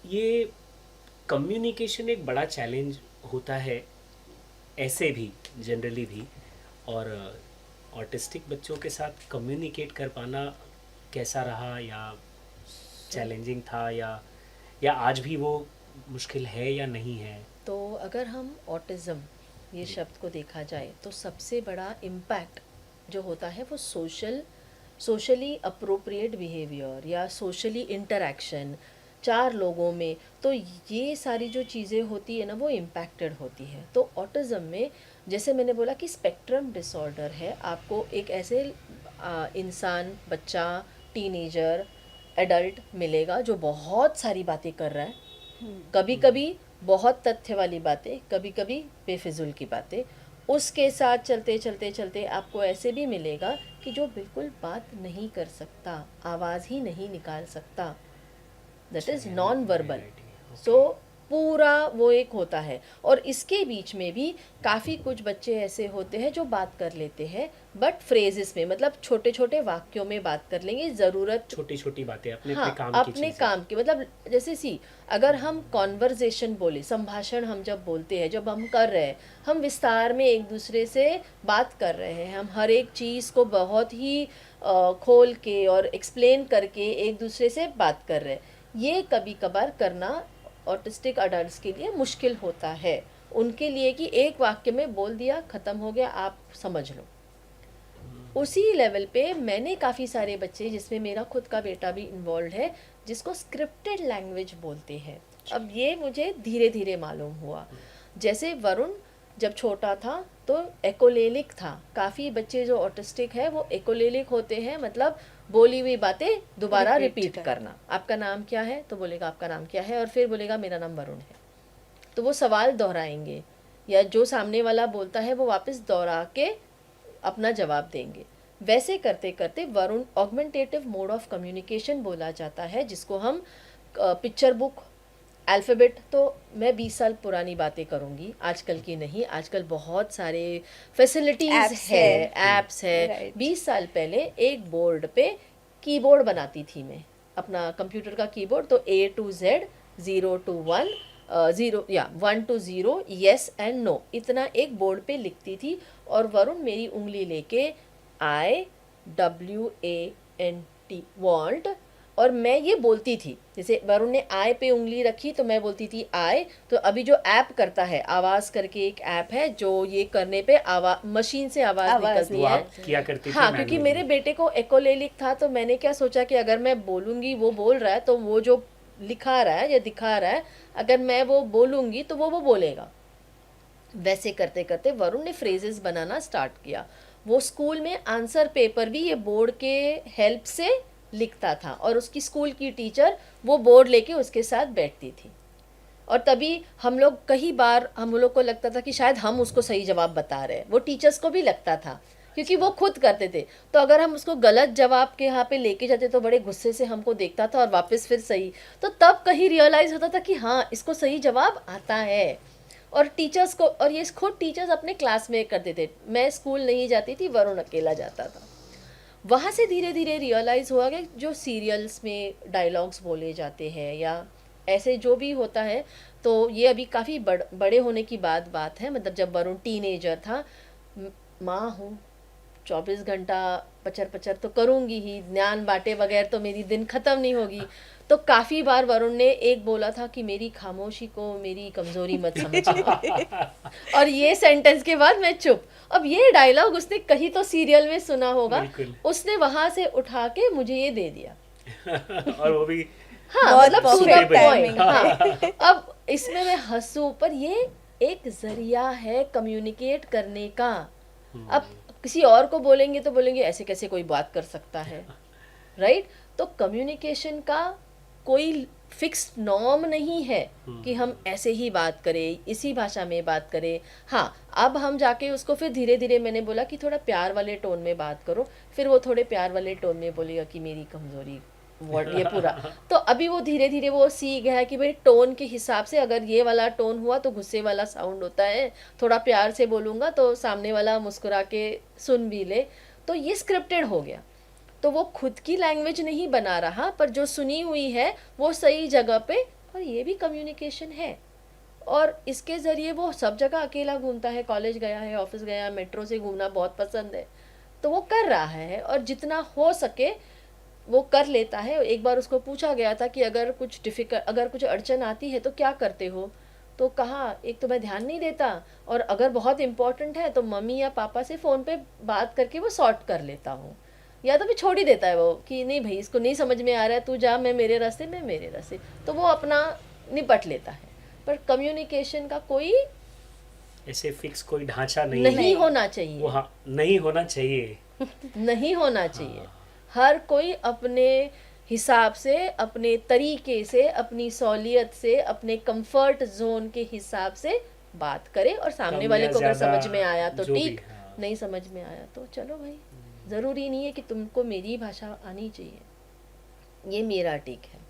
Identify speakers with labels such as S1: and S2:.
S1: ये कम्युनिकेशन एक बड़ा चैलेंज होता है ऐसे भी, जनरली भी। और ऑटिस्टिक बच्चों के साथ कम्युनिकेट कर पाना कैसा रहा, या चैलेंजिंग था, या आज भी वो मुश्किल है या नहीं है?
S2: तो अगर हम ऑटिज़म ये
S1: जी।
S2: शब्द को देखा जाए तो सबसे बड़ा इम्पैक्ट जो होता है वो सोशली अप्रोप्रिएट बिहेवियर या सोशली इंटरैक्शन चार लोगों में। तो ये सारी जो चीज़ें होती है ना वो इम्पैक्टेड होती है। तो ऑटिज़म में जैसे मैंने बोला कि स्पेक्ट्रम डिसऑर्डर है, आपको एक ऐसे इंसान, बच्चा, टीनेजर, एडल्ट मिलेगा जो बहुत सारी बातें कर रहा है, कभी कभी बहुत तथ्य वाली बातें, कभी कभी बेफिजुल की बातें। उसके साथ चलते चलते चलते आपको ऐसे भी मिलेगा कि जो बिल्कुल बात नहीं कर सकता, आवाज़ ही नहीं निकाल सकता, दैट
S1: अच्छा,
S2: is non verbal.
S1: NIT.
S2: So
S1: okay.
S2: पूरा वो एक होता है। और इसके बीच में भी काफ़ी कुछ बच्चे ऐसे होते हैं जो बात कर लेते हैं, बट फ्रेजेस में, मतलब छोटे छोटे वाक्यों में बात कर लेंगे, ज़रूरत।
S1: छोटी छोटी बातें, अपने अपने
S2: हाँ,
S1: काम की
S2: अपने
S1: चीज़ें।
S2: काम की, मतलब जैसे अगर हम कॉन्वर्जेशन बोले, संभाषण हम जब बोलते हैं, जब हम कर रहे हैं, हम विस्तार में एक दूसरे से बात कर रहे हैं, हम हर एक चीज़ को बहुत ही खोल के और एक्सप्लेन करके एक दूसरे से बात कर रहे हैं। ये कभी कभार करना ऑटिस्टिक अडल्ट्स के लिए मुश्किल होता है, उनके लिए कि एक वाक्य में बोल दिया, ख़त्म हो गया, आप समझ लो। उसी लेवल पे मैंने काफ़ी सारे बच्चे, जिसमें मेरा खुद का बेटा भी इन्वॉल्व है, जिसको स्क्रिप्टेड लैंग्वेज बोलते हैं।
S1: जी।
S2: अब ये मुझे धीरे धीरे मालूम हुआ। जैसे वरुण जब छोटा था तो एकोलेलिक था। काफ़ी बच्चे जो ऑटिस्टिक है वो एकोलेलिक होते हैं, मतलब बोली हुई बातें दोबारा
S3: रिपीट
S2: रिपीट
S3: कर।
S2: करना। आपका नाम क्या है तो बोलेगा आपका नाम क्या है, और फिर बोलेगा मेरा नाम वरुण है। तो वो सवाल दोहराएंगे, या जो सामने वाला बोलता है वो वापस दोहरा के अपना जवाब देंगे। वैसे करते करते Varun augmentative mode of communication बोला जाता है, जिसको हम पिक्चर बुक, अल्फ़ाबेट, तो मैं 20 साल पुरानी बातें करूँगी, आजकल की नहीं। आजकल बहुत सारे फैसिलिटीज़
S3: एप्स
S2: है,
S3: है।
S2: ऐप्स है।
S3: राइट।
S2: 20 साल पहले एक बोर्ड पे कीबोर्ड बनाती थी मैं, अपना कंप्यूटर का कीबोर्ड। तो A to Z, 0 to 1, 1 to 0, yes and no, इतना एक बोर्ड पे लिखती थी। और वरुण मेरी उंगली लेके IWANT, वांट, और मैं ये बोलती थी। जैसे वरुण ने आई पे उंगली रखी तो मैं बोलती थी आई। तो अभी जो ऐप करता है, आवाज़ करके एक ऐप है जो ये करने पे आवाज़, मशीन से आवाज़
S3: आवाज
S2: निकलती
S1: वो
S2: है।
S1: आप
S3: निकलती
S1: किया
S3: है।
S1: करती थी
S2: हाँ, क्योंकि मेरे
S1: मैनुअली?
S2: बेटे को एकोलेलिक था, तो मैंने क्या सोचा कि अगर मैं बोलूँगी, वो बोल रहा है, तो वो जो लिखा रहा है या दिखा रहा है, अगर मैं वो बोलूँगी तो वो बोलेगा। वैसे करते करते वरुण ने फ्रेजेस बनाना स्टार्ट किया। वो स्कूल में आंसर पेपर भी ये बोर्ड के हेल्प से लिखता था, और उसकी स्कूल की टीचर वो बोर्ड लेके उसके साथ बैठती थी। और तभी हम लोग, कई बार हम लोग को लगता था कि शायद हम उसको सही जवाब बता रहे हैं, वो टीचर्स को भी लगता था, क्योंकि वो खुद करते थे। तो अगर हम उसको गलत जवाब के यहाँ पे लेके जाते तो बड़े गुस्से से हमको देखता था, और वापस फिर सही। तो तब कहीं रियलाइज़ होता था कि हाँ, इसको सही जवाब आता है। और टीचर्स को, और ये खुद टीचर्स अपने क्लास में करते थे। मैं स्कूल नहीं जाती थी, वरुण अकेला जाता था। वहाँ से धीरे धीरे रियलाइज़ हुआ कि जो सीरियल्स में डायलॉग्स बोले जाते हैं या ऐसे जो भी होता है, तो ये अभी काफ़ी बड़े होने की बात है। मतलब जब वरुण टीनेजर था, माँ हूँ, 24 घंटा पचर पचर तो करूँगी ही, ज्ञान बांटे बगैर तो मेरी दिन ख़त्म नहीं होगी। तो काफ़ी बार वरुण ने एक बोला था कि मेरी खामोशी को मेरी कमज़ोरी मत समझना। और ये सेंटेंस के बाद मैं चुप। अब ये डायलॉग उसने कहीं तो सीरियल में सुना होगा,
S1: बिल्कुल।
S2: उसने वहां से उठा के मुझे ये दे दिया।
S1: और वो भी
S2: हाँ,
S3: बहुत
S2: मतलब to the
S3: perfect
S1: suitable.
S2: Point.
S3: Timing
S2: हाँ,
S3: पे।
S2: अब इसमें मैं हंसूं, पर ये एक जरिया है कम्युनिकेट करने का। अब किसी और को बोलेंगे तो बोलेंगे ऐसे कैसे कोई बात कर सकता है, राइट? तो कम्युनिकेशन का कोई फिक्स नॉर्म नहीं है कि हम ऐसे ही बात करें, इसी भाषा में बात करें। हाँ, अब हम जाके उसको फिर धीरे धीरे मैंने बोला कि थोड़ा प्यार वाले टोन में बात करो। फिर वो थोड़े प्यार वाले टोन में बोलेगा कि मेरी कमज़ोरी, वर्ड ये पूरा। तो अभी वो धीरे धीरे वो सीख गया है कि भाई टोन के हिसाब से, अगर ये वाला टोन हुआ तो गुस्से वाला साउंड होता है, थोड़ा प्यार से बोलूँगा तो सामने वाला मुस्कुरा के सुन भी ले। तो ये स्क्रिप्टेड हो गया। तो वो खुद की लैंग्वेज नहीं बना रहा, पर जो सुनी हुई है वो सही जगह पे और ये भी कम्युनिकेशन है। और इसके ज़रिए वो सब जगह अकेला घूमता है, कॉलेज गया है, ऑफिस गया, मेट्रो से घूमना बहुत पसंद है, तो वो कर रहा है और जितना हो सके वो कर लेता है। एक बार उसको पूछा गया था कि अगर कुछ अड़चन आती है तो क्या करते हो, तो कहा एक तो मैं ध्यान नहीं देता, और अगर बहुत इम्पोर्टेंट है तो मम्मी या पापा से फ़ोन पे बात करके वो सॉर्ट कर लेता हूँ, या तो फिर छोड़ ही देता है वो कि नहीं भाई इसको नहीं समझ में आ रहा है, तू जा, मैं मेरे रास्ते, तो वो अपना निपट लेता है। पर कम्युनिकेशन का कोई
S1: ऐसे फिक्स कोई ढांचा नहीं है।
S2: नहीं
S3: नहीं।
S2: होना
S1: वो
S2: चाहिए,
S1: हाँ नहीं होना चाहिए।
S2: नहीं होना चाहिए।
S1: हाँ
S2: हर कोई अपने हिसाब से, अपने तरीके से, अपनी सहूलियत से, अपने कंफर्ट जोन के हिसाब से बात करे, और सामने
S1: कम
S2: वाले
S1: या
S2: को अगर
S1: ज्यादा
S2: समझ में आया तो
S1: जो भी।
S2: ठीक,
S1: हाँ
S2: नहीं समझ में आया तो चलो भाई, ज़रूरी नहीं है कि तुमको मेरी भाषा आनी चाहिए। ये मेरा टेक है।